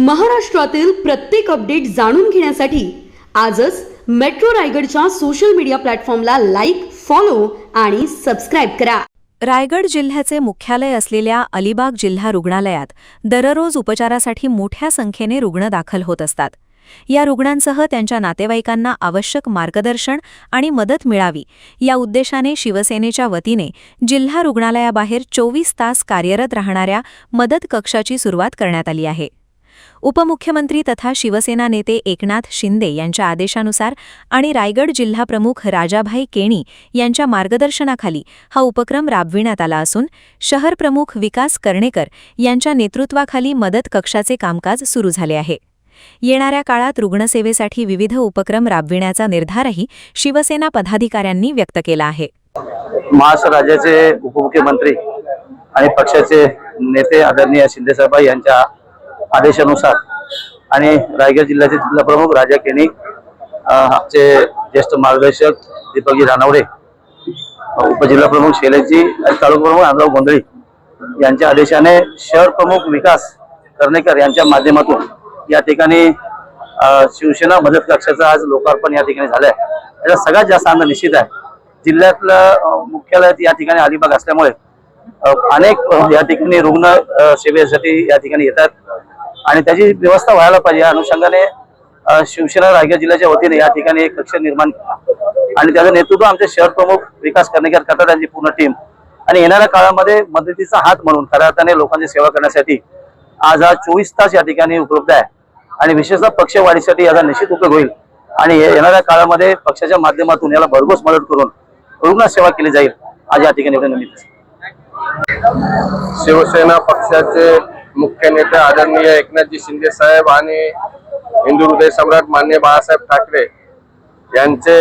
महाराष्ट्रातील प्रत्येक अपडेट जाणून घेण्यासाठी आजच मेट्रो रायगडच्या सोशल मीडिया प्लॅटफॉर्मला लाईक, फॉलो आणि सबस्क्राईब करा. रायगड जिल्ह्याचे मुख्यालय असलेल्या अलिबाग जिल्हा रुग्णालयात दररोज उपचारासाठी मोठ्या संख्येने रुग्ण दाखल होत असतात. या रुग्णांसह त्यांच्या नातेवाईकांना आवश्यक मार्गदर्शन आणि मदत मिळावी या उद्देशाने शिवसेनेच्या वतीने जिल्हा रुग्णालयाबाहेर 24 तास कार्यरत राहणाऱ्या मदत कक्षाची सुरुवात करण्यात आली आहे. उपमुख्यमंत्री तथा शिवसेना नेते एकनाथ शिंदे यांच्या आदेशानुसार आणि रायगड जिल्हा प्रमुख राजाभाई केणी यांच्या मार्गदर्शनाखाली हा उपक्रम राबविण्यात आला असून शहर प्रमुख विकास कर्णेकर यांच्या नेतृत्वाखाली मदत कक्षाचे कामकाज सुरू झाले आहे. येणाऱ्या काळात रुग्णसेवेसाठी विविध उपक्रम राबविण्याचा निर्धारही शिवसेना पदाधिकाऱ्यांनी व्यक्त केला आहे. महाराष्ट्र राज्याचे उपमुख्यमंत्री आणि पक्षाचे नेते आदरणीय शिंदेसाहेब यांच्या आदेशानुसार आणि रायगड जिल्ह्याचे जिल्हा प्रमुख राजा केणी, आमचे ज्येष्ठ मार्गदर्शक दीपकजी रानवडे, उपजिल्हा प्रमुख शैलेशजी आणि तालुका प्रमुख आंध्राव गोंधळी यांच्या आदेशाने शहर प्रमुख विकास कर्णेकर यांच्या माध्यमातून या ठिकाणी शिवसेना मदत कक्षाचं आज लोकार्पण या ठिकाणी झालंय. याचा सगळ्यात जास्त आनंद निश्चित आहे. जिल्ह्यातलं मुख्यालय या ठिकाणी अलिबाग असल्यामुळे अनेक या ठिकाणी रुग्ण सेवेसाठी या ठिकाणी येतात आणि त्याची व्यवस्था व्हायला पाहिजे. या अनुषंगाने शिवसेना रायगड जिल्ह्याच्या वतीने या ठिकाणी एक कक्ष निर्माण केला आणि त्याचं नेतृत्व आमचे शहर प्रमुख विकास कर्णेकर करतात, त्यांची पूर्ण टीम. आणि येणाऱ्या काळामध्ये मदतीचा हात म्हणून खऱ्या अर्थाने लोकांची सेवा करण्यासाठी आज हा 24 तास या ठिकाणी उपलब्ध आहे आणि विशेषतः पक्षवाढीसाठी याचा निश्चित उपयोग होईल आणि येणाऱ्या काळामध्ये पक्षाच्या माध्यमातून याला भरघोस मदत करून रुग्ण सेवा केली जाईल. आज या ठिकाणी एवढे निमित्त शिवसेना पक्षाचे मुख्य नेते आदरणीय एकनाथजी शिंदे साहेब आणि हिंदू हृदय सम्राट माननीय बाळासाहेब ठाकरे यांचे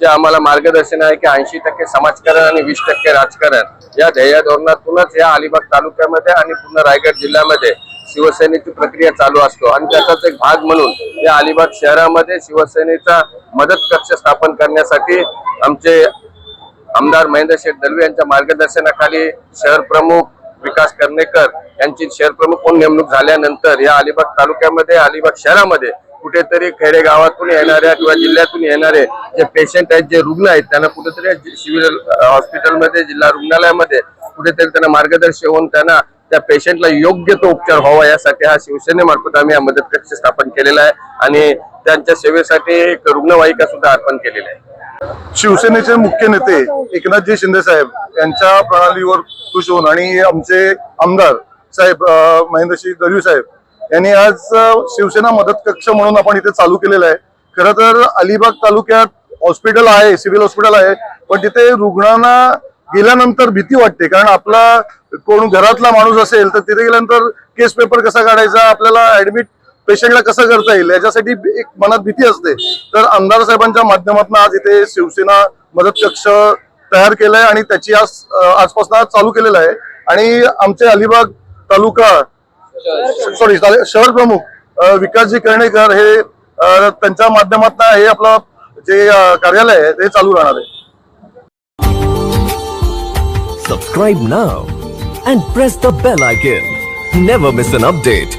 जे आम्हाला मार्गदर्शन आहे की 80% समाजकारण आणि 20% राजकारण या ध्येय धोरणातूनच या अलिबाग तालुक्यामध्ये आणि पूर्ण रायगड जिल्ह्यामध्ये शिवसेनेची प्रक्रिया चालू असतो आणि त्याचाच एक भाग म्हणून या अलिबाग शहरामध्ये शिवसेनेचा मदत कक्ष स्थापन करण्यासाठी आमचे आमदार महेंद्र शेठ दलवे यांच्या मार्गदर्शनाखाली शहर प्रमुख विकास कर्णेकर यांची शहर प्रमुख म्हणून नेमणूक झाल्यानंतर या अलिबाग तालुक्यामध्ये अलिबाग शहरामध्ये कुठेतरी खेडेगावातून येणाऱ्या किंवा जिल्ह्यातून येणारे जे पेशंट आहेत, जे रुग्ण आहेत, त्यांना कुठेतरी सिव्हिल हॉस्पिटलमध्ये जिल्हा रुग्णालयामध्ये कुठेतरी त्यांना मार्गदर्शन होऊन त्यांना त्या पेशंटला योग्य तो उपचार व्हावा यासाठी हा शिवसेनेमार्फत आम्ही हा मदत कक्ष स्थापन केलेला आहे आणि त्यांच्या सेवेसाठी एक रुग्णवाहिका सुद्धा अर्पण केलेली आहे. शिवसेनेचे मुख्य नेते एकनाथजी शिंदे साहेब यांच्या प्रणालीवर खुश होऊन आणि आमचे आमदार साहेब महेंद्रजी दलवी साहेब यांनी आज शिवसेना मदत कक्ष म्हणून आपण इथे चालू केलेलं आहे. खरं तर अलिबाग तालुक्यात हॉस्पिटल आहे, सिव्हिल हॉस्पिटल आहे, पण तिथे रुग्णांना गेल्यानंतर भीती वाटते. कारण आपला कोण घरातला माणूस असेल तर तिथे गेल्यानंतर केस पेपर कसा काढायचा, आपल्याला ऍडमिट पेशंटला कसं करता येईल याच्यासाठी एक मनात भीती असते. तर आमदार साहेबांच्या माध्यमातून आज इथे शिवसेना मदत कक्ष तयार केलाय आणि त्याची आजपासून चालू केलेला आहे. आणि आमचे अलिबाग तालुका शहर प्रमुख विकासजी कर्णेकर हे त्यांच्या माध्यमातून हे आपलं जे कार्यालय आहे ते चालू राहणार आहे. Subscribe now and press the bell icon. Never miss an update.